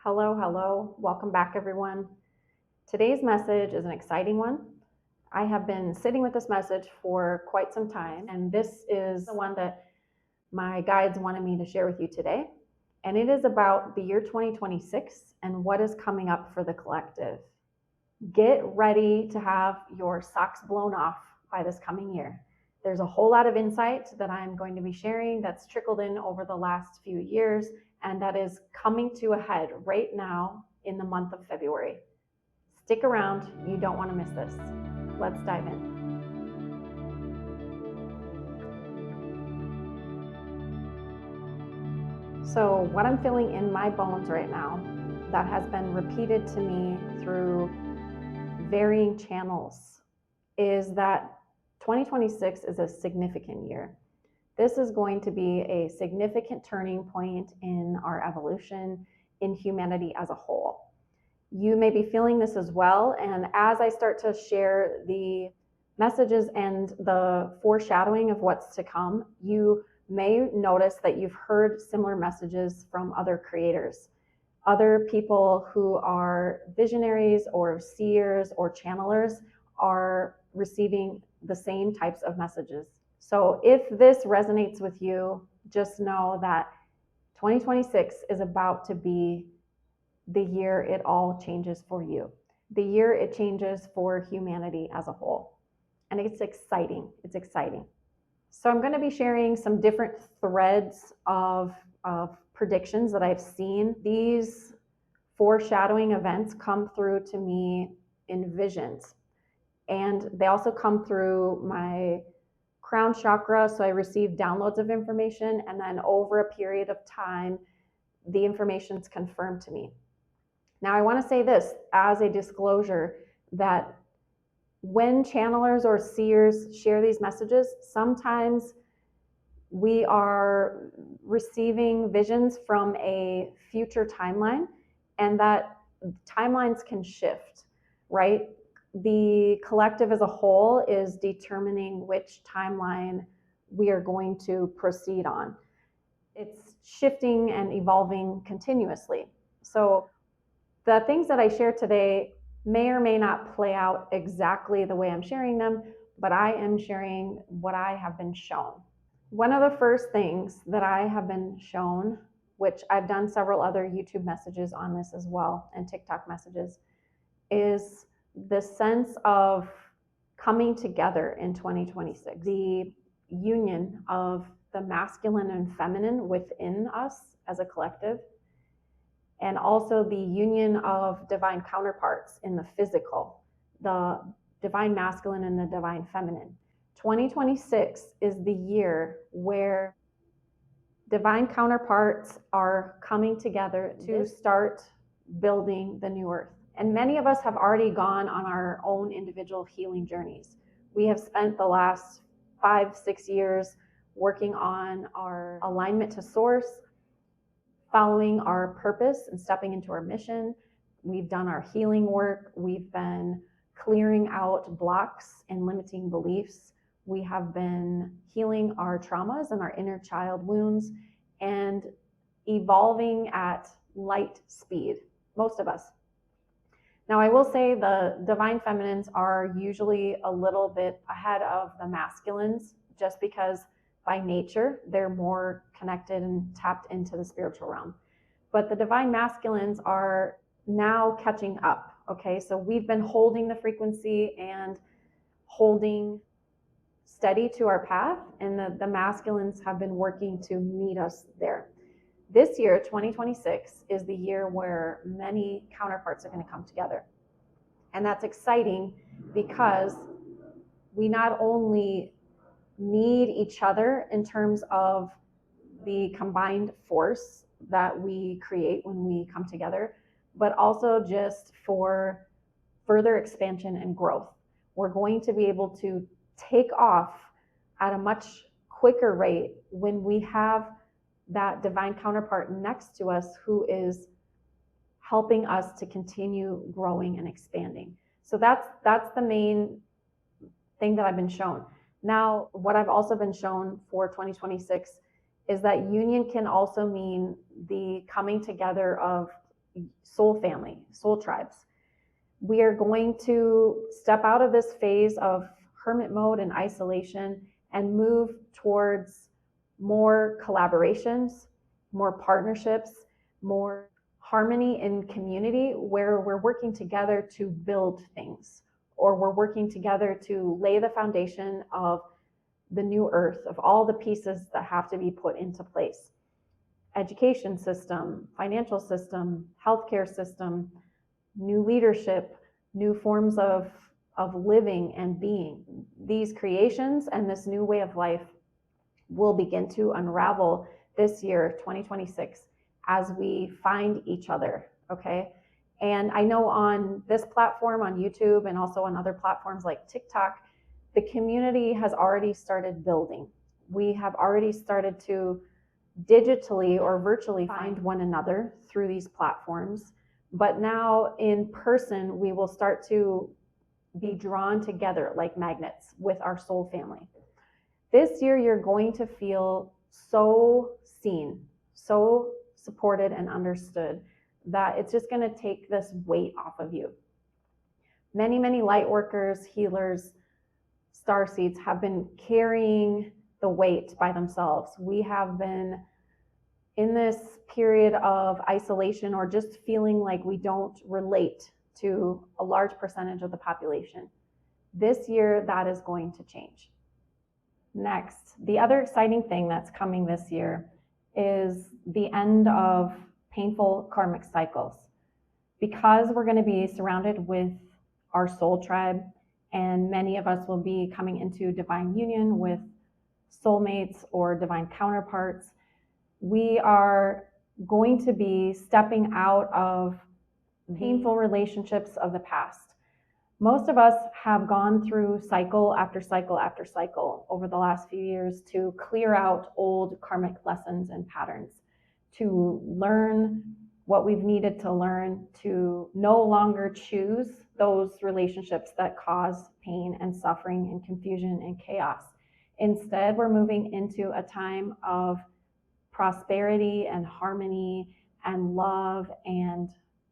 Hello, hello. Welcome back, everyone. Today's message is an exciting one. I have been sitting with this message for quite some time, and this is the one that my guides wanted me to share with you today. And it is about the year 2026 and what is coming up for the collective. Get ready to have your socks blown off by this coming year. There's a whole lot of insight that I'm going to be sharing that's trickled in over the last few years, and that is coming to a head right now in the month of February. Stick around, you don't want to miss this. Let's dive in. So, what I'm feeling in my bones right now that has been repeated to me through varying channels is that 2026 is a significant year. This is going to be a significant turning point in our evolution, in humanity as a whole. You may be feeling this as well, and as I start to share the messages and the foreshadowing of what's to come, you may notice that you've heard similar messages from other creators, other people who are visionaries or seers or channelers are receiving the same types of messages. So if this resonates with you, just know that 2026 is about to be the year it all changes for you, the year it changes for humanity as a whole. And it's exciting. It's exciting. So I'm going to be sharing some different threads of predictions that I've seen. These foreshadowing events come through to me in visions, and they also come through my crown chakra. So I receive downloads of information, and then over a period of time, the information's confirmed to me. Now, I want to say this as a disclosure that when channelers or seers share these messages, sometimes we are receiving visions from a future timeline, and that timelines can shift, right? The collective as a whole is determining which timeline we are going to proceed on. It's shifting and evolving continuously. So the things that I share today may or may not play out exactly the way I'm sharing them, but I am sharing what I have been shown. One of the first things that I have been shown, which I've done several other YouTube messages on this as well, and TikTok messages, is the sense of coming together in 2026, the union of the masculine and feminine within us as a collective, and also the union of divine counterparts in the physical, the divine masculine and the divine feminine. 2026 is the year where divine counterparts are coming together to start building the new earth. And many of us have already gone on our own individual healing journeys. We have spent the last 5-6 years working on our alignment to source, following our purpose and stepping into our mission. We've done our healing work. We've been clearing out blocks and limiting beliefs. We have been healing our traumas and our inner child wounds and evolving at light speed, most of us. Now, I will say the divine feminines are usually a little bit ahead of the masculines just because by nature, they're more connected and tapped into the spiritual realm. But the divine masculines are now catching up, okay? So we've been holding the frequency and holding steady to our path, and the masculines have been working to meet us there. This year, 2026, is the year where many counterparts are going to come together. And that's exciting because we not only need each other in terms of the combined force that we create when we come together, but also just for further expansion and growth. We're going to be able to take off at a much quicker rate when we have that divine counterpart next to us who is helping us to continue growing and expanding. So that's the main thing that I've been shown. Now, what I've also been shown for 2026 is that union can also mean the coming together of soul family, soul tribes. We are going to step out of this phase of hermit mode and isolation and move towards more collaborations, more partnerships, more harmony in community, where we're working together to build things, or we're working together to lay the foundation of the new earth, of all the pieces that have to be put into place. Education system, financial system, healthcare system, new leadership, new forms of living and being. These creations and this new way of life will begin to unravel this year, 2026, as we find each other, okay? And I know on this platform, on YouTube, and also on other platforms like TikTok, the community has already started building. We have already started to digitally or virtually find one another through these platforms. But now in person, we will start to be drawn together like magnets with our soul family. This year, you're going to feel so seen, so supported and understood, that it's just going to take this weight off of you. Many, many light workers, healers, starseeds have been carrying the weight by themselves. We have been in this period of isolation, or just feeling like we don't relate to a large percentage of the population. This year, that is going to change. Next, the other exciting thing that's coming this year is the end of painful karmic cycles. Because we're going to be surrounded with our soul tribe, and many of us will be coming into divine union with soulmates or divine counterparts, we are going to be stepping out of painful relationships of the past. Most of us have gone through cycle after cycle after cycle over the last few years to clear out old karmic lessons and patterns, to learn what we've needed to learn, to no longer choose those relationships that cause pain and suffering and confusion and chaos. Instead, we're moving into a time of prosperity and harmony and love and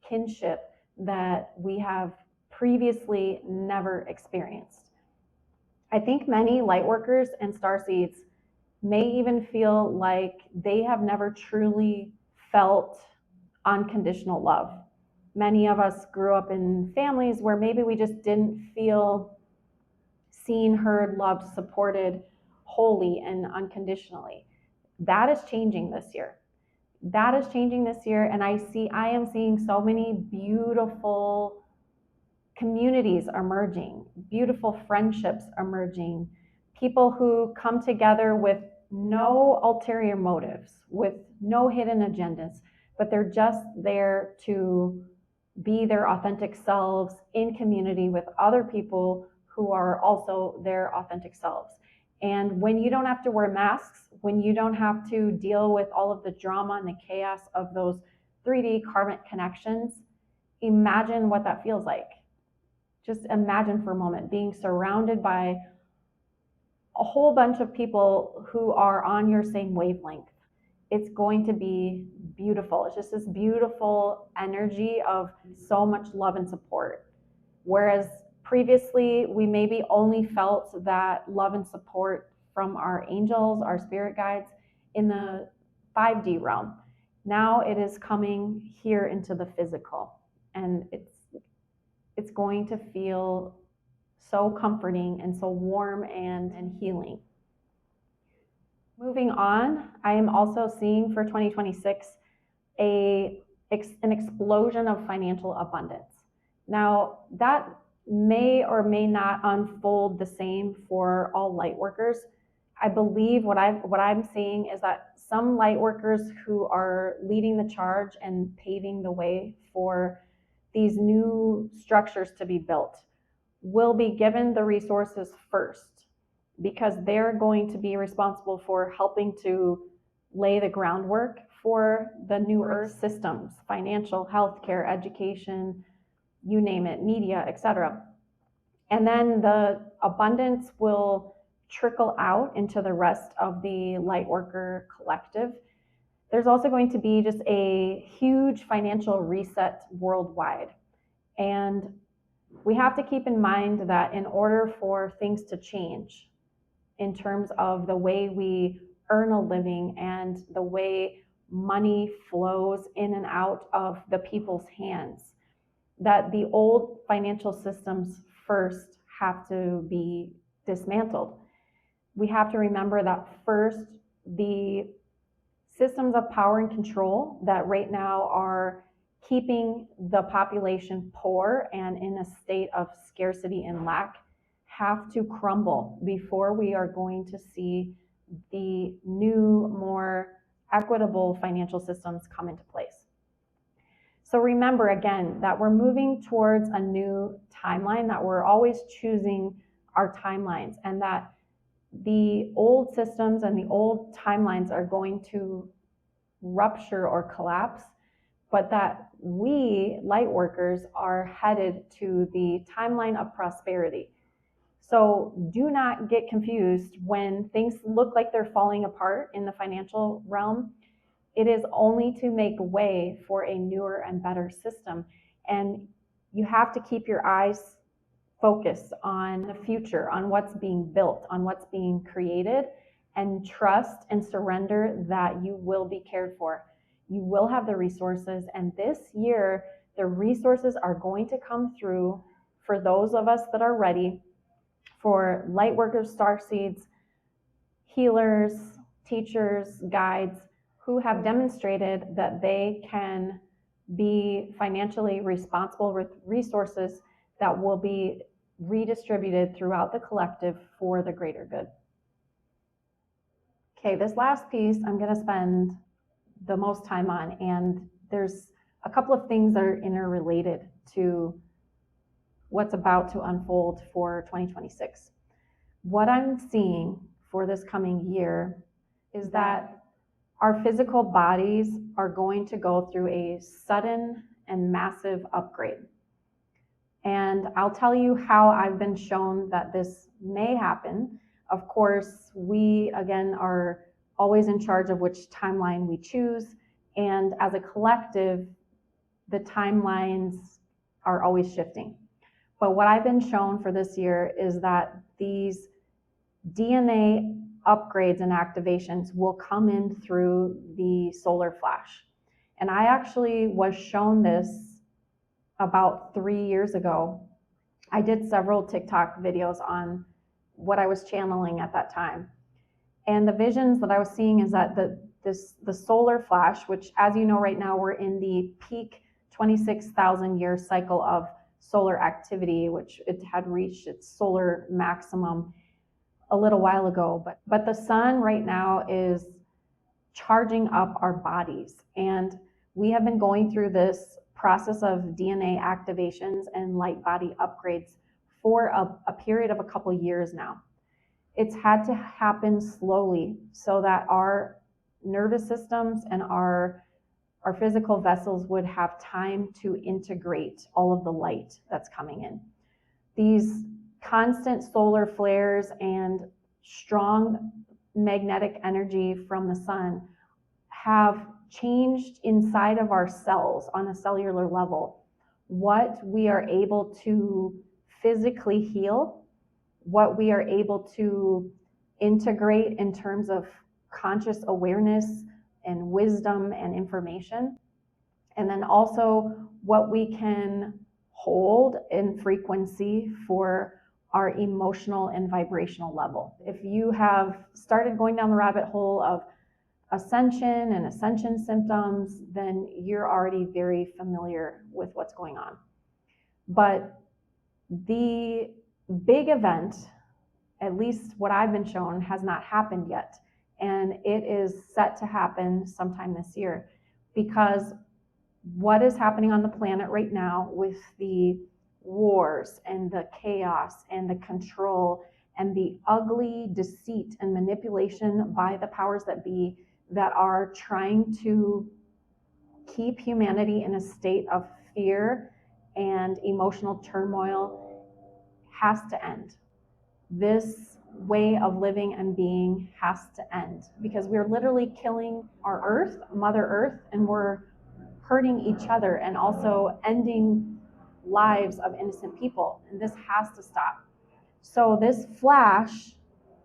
kinship that we have previously never experienced. I think many light workers and starseeds may even feel like they have never truly felt unconditional love. Many of us grew up in families where maybe we just didn't feel seen, heard, loved, supported wholly and unconditionally. That is changing this year. That is changing this year, and I am seeing so many beautiful communities emerging, beautiful friendships emerging, people who come together with no ulterior motives, with no hidden agendas, but they're just there to be their authentic selves in community with other people who are also their authentic selves. And when you don't have to wear masks, when you don't have to deal with all of the drama and the chaos of those 3D karmic connections, imagine what that feels like. Just imagine for a moment being surrounded by a whole bunch of people who are on your same wavelength. It's going to be beautiful. It's just this beautiful energy of so much love and support. Whereas previously, we maybe only felt that love and support from our angels, our spirit guides, in the 5D realm. Now it is coming here into the physical, and it's going to feel so comforting and so warm and healing. Moving on, I am also seeing for 2026 an explosion of financial abundance. Now, that may or may not unfold the same for all light workers. I believe what I'm seeing is that some light workers who are leading the charge and paving the way for these new structures to be built will be given the resources first, because they're going to be responsible for helping to lay the groundwork for the new earth systems, financial, healthcare, education, you name it, media, etc. And then the abundance will trickle out into the rest of the Lightworker collective. There's also going to be just a huge huge financial reset worldwide. And we have to keep in mind that in order for things to change in terms of the way we earn a living and the way money flows in and out of the people's hands, that the old financial systems first have to be dismantled. We have to remember that first, the systems of power and control that right now are keeping the population poor and in a state of scarcity and lack have to crumble before we are going to see the new, more equitable financial systems come into place. So remember again that we're moving towards a new timeline, that we're always choosing our timelines, and that the old systems and the old timelines are going to rupture or collapse, but that we, light workers, are headed to the timeline of prosperity. So do not get confused when things look like they're falling apart in the financial realm. It is only to make way for a newer and better system. And you have to keep your eyes focused on the future, on what's being built, on what's being created, and trust and surrender that you will be cared for. You will have the resources, and this year, the resources are going to come through for those of us that are ready, for light workers, starseeds, healers, teachers, guides, who have demonstrated that they can be financially responsible with resources that will be redistributed throughout the collective for the greater good. Okay, this last piece I'm going to spend the most time on, and there's a couple of things that are interrelated to what's about to unfold for 2026. What I'm seeing for this coming year is that our physical bodies are going to go through a sudden and massive upgrade. And I'll tell you how I've been shown that this may happen. Of course, we, again, are always in charge of which timeline we choose. And as a collective, the timelines are always shifting. But what I've been shown for this year is that these DNA upgrades and activations will come in through the solar flash. And I actually was shown this about 3 years ago. I did several TikTok videos on what I was channeling at that time. And the visions that I was seeing is that the solar flash, which, as you know, right now we're in the peak 26,000 year cycle of solar activity, which it had reached its solar maximum a little while ago, but the sun right now is charging up our bodies, and we have been going through this process of DNA activations and light body upgrades for a period of a couple years now. It's had to happen slowly so that our nervous systems and our physical vessels would have time to integrate all of the light that's coming in. These constant solar flares and strong magnetic energy from the sun have changed inside of our cells on a cellular level what we are able to physically heal, what we are able to integrate in terms of conscious awareness and wisdom and information, and then also what we can hold in frequency for our emotional and vibrational level. If you have started going down the rabbit hole of ascension and ascension symptoms, then you're already very familiar with what's going on. But the big event, at least what I've been shown, has not happened yet. And it is set to happen sometime this year, because what is happening on the planet right now with the wars and the chaos and the control and the ugly deceit and manipulation by the powers that be that are trying to keep humanity in a state of fear and emotional turmoil has to end. This way of living and being has to end, because we're literally killing our earth, Mother Earth, and we're hurting each other and also ending lives of innocent people. And this has to stop. So this flash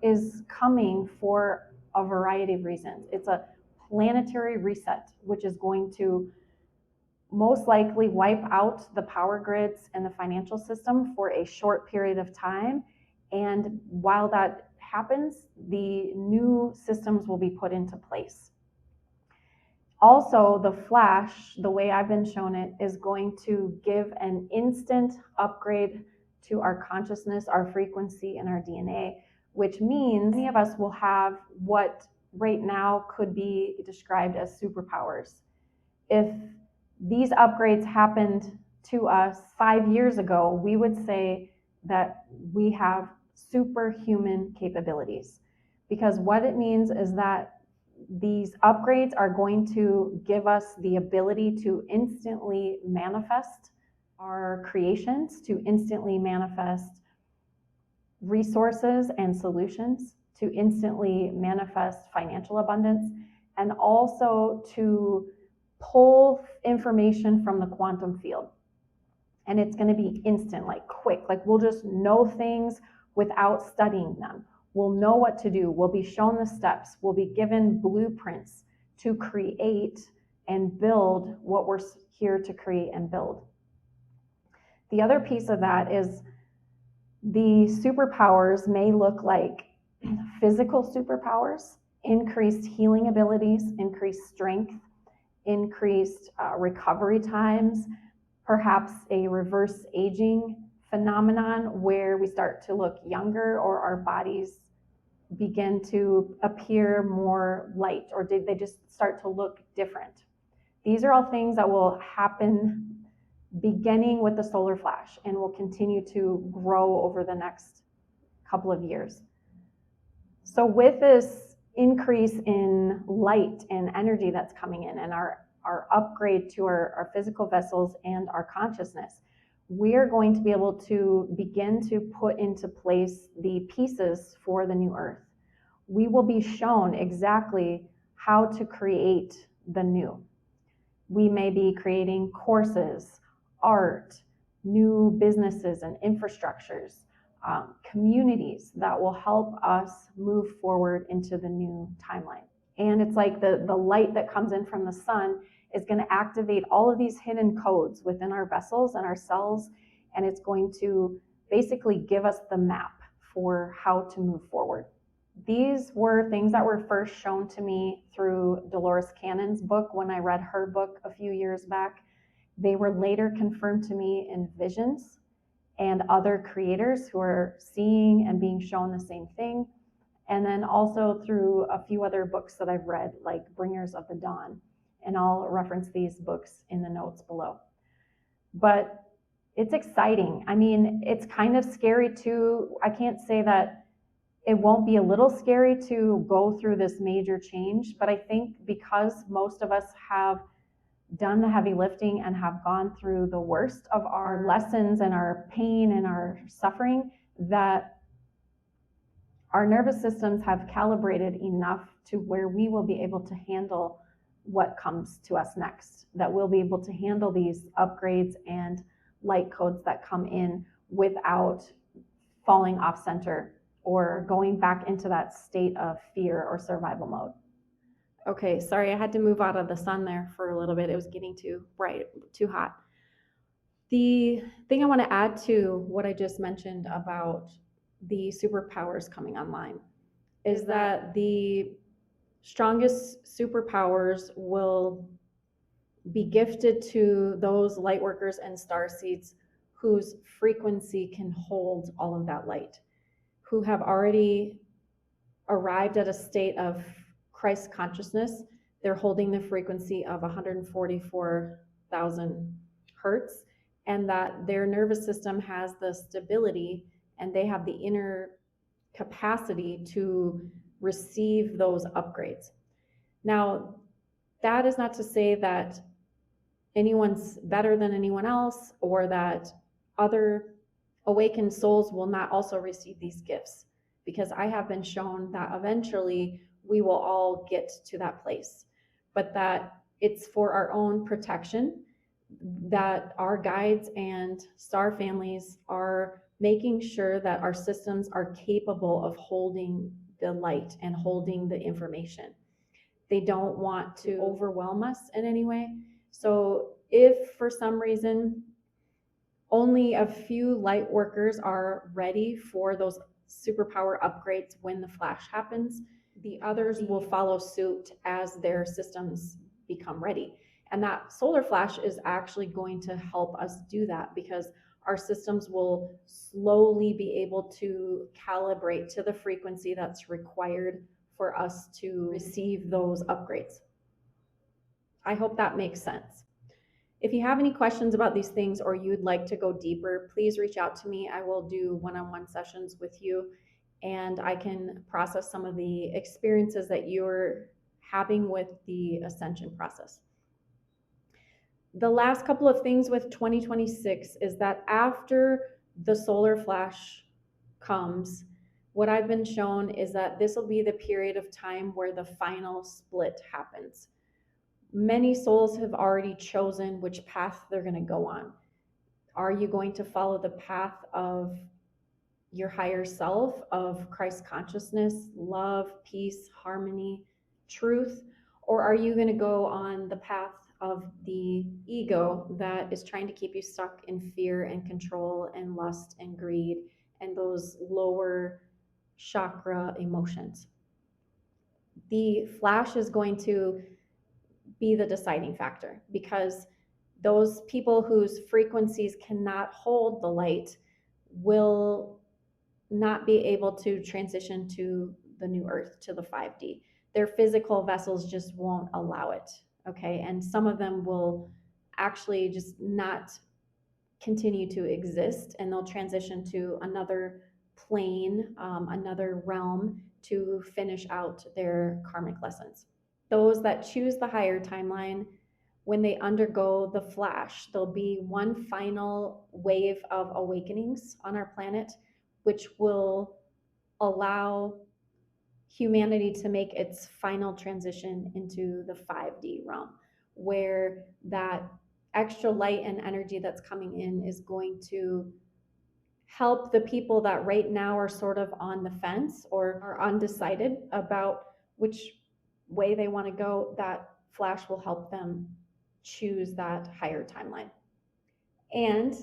is coming for a variety of reasons. It's a planetary reset, which is going to most likely wipe out the power grids and the financial system for a short period of time. And while that happens, the new systems will be put into place. Also, the flash, the way I've been shown it, is going to give an instant upgrade to our consciousness, our frequency, and our DNA, which means many of us will have what right now could be described as superpowers. If these upgrades happened to us 5 years ago, we would say that we have superhuman capabilities, because what it means is that these upgrades are going to give us the ability to instantly manifest our creations, to instantly manifest resources and solutions, to instantly manifest financial abundance, and also to pull information from the quantum field. And it's going to be instant, like quick, like we'll just know things without studying them. We'll know what to do. We'll be shown the steps. We'll be given blueprints to create and build what we're here to create and build. The other piece of that is the superpowers may look like physical superpowers, increased healing abilities, increased strength, increased recovery times, perhaps a reverse aging phenomenon where we start to look younger or our bodies begin to appear more light, or did they just start to look different? These are all things that will happen beginning with the solar flash and will continue to grow over the next couple of years. So with this increase in light and energy that's coming in, and our upgrade to our physical vessels and our consciousness, we're going to be able to begin to put into place the pieces for the new earth. We will be shown exactly how to create the new. We may be creating courses, art, new businesses and infrastructures, communities that will help us move forward into the new timeline. And it's like the light that comes in from the sun is going to activate all of these hidden codes within our vessels and our cells, and it's going to basically give us the map for how to move forward. These were things that were first shown to me through Dolores Cannon's book when I read her book a few years back. They were later confirmed to me in visions and other creators who are seeing and being shown the same thing. And then also through a few other books that I've read, like Bringers of the Dawn. And I'll reference these books in the notes below. But it's exciting. I mean, it's kind of scary too. I can't say that it won't be a little scary to go through this major change, but I think because most of us have done the heavy lifting and have gone through the worst of our lessons and our pain and our suffering, that our nervous systems have calibrated enough to where we will be able to handle what comes to us next, that we'll be able to handle these upgrades and light codes that come in without falling off center or going back into that state of fear or survival mode. Okay, sorry, I had to move out of the sun there for a little bit. It was getting too bright, too hot. The thing I want to add to what I just mentioned about the superpowers coming online is that the strongest superpowers will be gifted to those light workers and star seeds whose frequency can hold all of that light, who have already arrived at a state of Christ consciousness. They're holding the frequency of 144,000 hertz, and that their nervous system has the stability and they have the inner capacity to receive those upgrades. Now, that is not to say that anyone's better than anyone else or that other awakened souls will not also receive these gifts, because I have been shown that eventually we will all get to that place, but that It's for our own protection, that our guides and star families are making sure that our systems are capable of holding the light and holding the information. They don't want to overwhelm us in any way. So if for some reason only a few light workers are ready for those superpower upgrades when the flash happens, the others will follow suit as their systems become ready. And that solar flash is actually going to help us do that, because our systems will slowly be able to calibrate to the frequency that's required for us to receive those upgrades. I hope that makes sense. If you have any questions about these things or you'd like to go deeper, please reach out to me. I will do one-on-one sessions with you, and I can process some of the experiences that you're having with the ascension process. The last couple of things with 2026 is that after the solar flash comes, what I've been shown is that this will be the period of time where the final split happens. Many souls have already chosen which path they're going to go on. Are you going to follow the path of your higher self, of Christ consciousness, love, peace, harmony, truth? Or are you going to go on the path of the ego that is trying to keep you stuck in fear and control and lust and greed and those lower chakra emotions? The flash is going to be the deciding factor, because those people whose frequencies cannot hold the light will not be able to transition to the new earth, to the 5D. Their physical vessels just won't allow it. Okay. And some of them will actually just not continue to exist, and they'll transition to another plane, another realm, to finish out their karmic lessons. Those that choose the higher timeline, when they undergo the flash, there'll be one final wave of awakenings on our planet, which will allow humanity to make its final transition into the 5D realm, where that extra light and energy that's coming in is going to help the people that right now are sort of on the fence or are undecided about which way they want to go. That flash will help them choose that higher timeline. And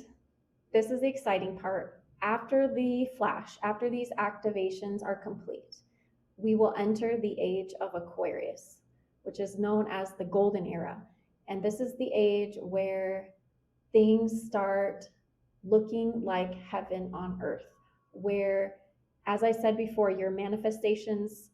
this is the exciting part. After the flash, after these activations are complete, we will enter the age of Aquarius, which is known as the Golden Era. And this is the age where things start looking like heaven on earth, where, as I said before, your manifestations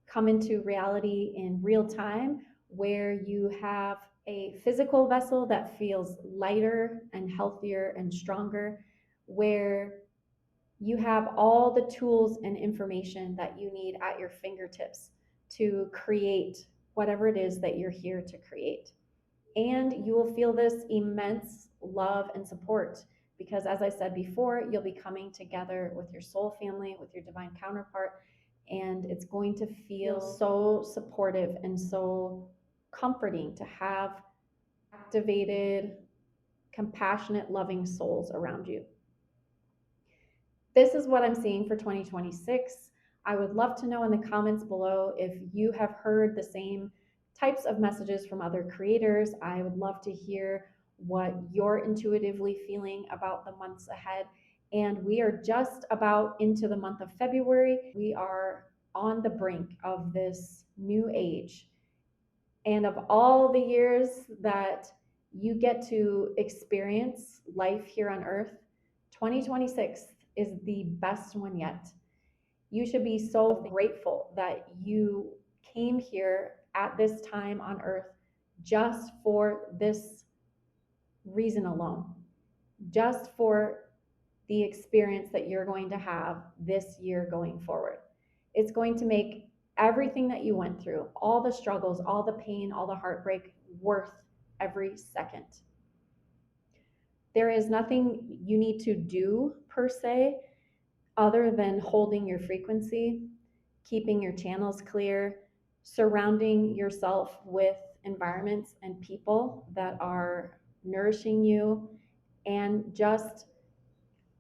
come into reality in real time, where you have a physical vessel that feels lighter and healthier and stronger, where you have all the tools and information that you need at your fingertips to create whatever it is that you're here to create. And you will feel this immense love and support, because, as I said before, you'll be coming together with your soul family, with your divine counterpart, and it's going to feel so supportive and so comforting to have activated, compassionate, loving souls around you. This is what I'm seeing for 2026. I would love to know in the comments below if you have heard the same types of messages from other creators. I would love to hear what you're intuitively feeling about the months ahead. And we are just about into the month of February. We are on the brink of this new age. And of all the years that you get to experience life here on earth, 2026 is the best one yet. You should be so grateful that you came here at this time on earth just for this reason alone, just for the experience that you're going to have this year going forward. It's going to make everything that you went through, all the struggles, all the pain, all the heartbreak, worth every second. There is nothing you need to do per se other than holding your frequency, keeping your channels clear, surrounding yourself with environments and people that are nourishing you, and just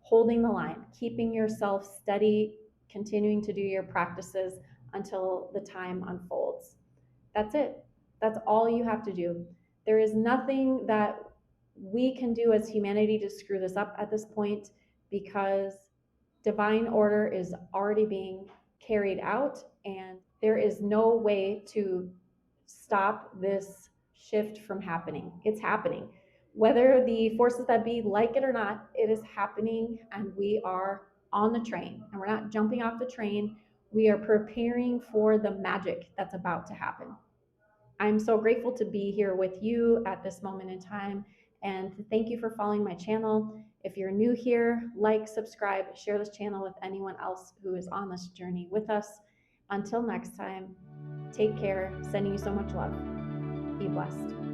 holding the line, keeping yourself steady, continuing to do your practices until the time unfolds. That's it. That's all you have to do. There is nothing that we can do as humanity to screw this up at this point, because divine order is already being carried out, and there is no way to stop this shift from happening. It's happening. Whether the forces that be like it or not, it is happening, and we are on the train, and we're not jumping off the train. We are preparing for the magic that's about to happen. I'm so grateful to be here with you at this moment in time, and thank you for following my channel. If you're new here, like, subscribe, share this channel with anyone else who is on this journey with us. Until next time, take care. Sending you so much love. Be blessed.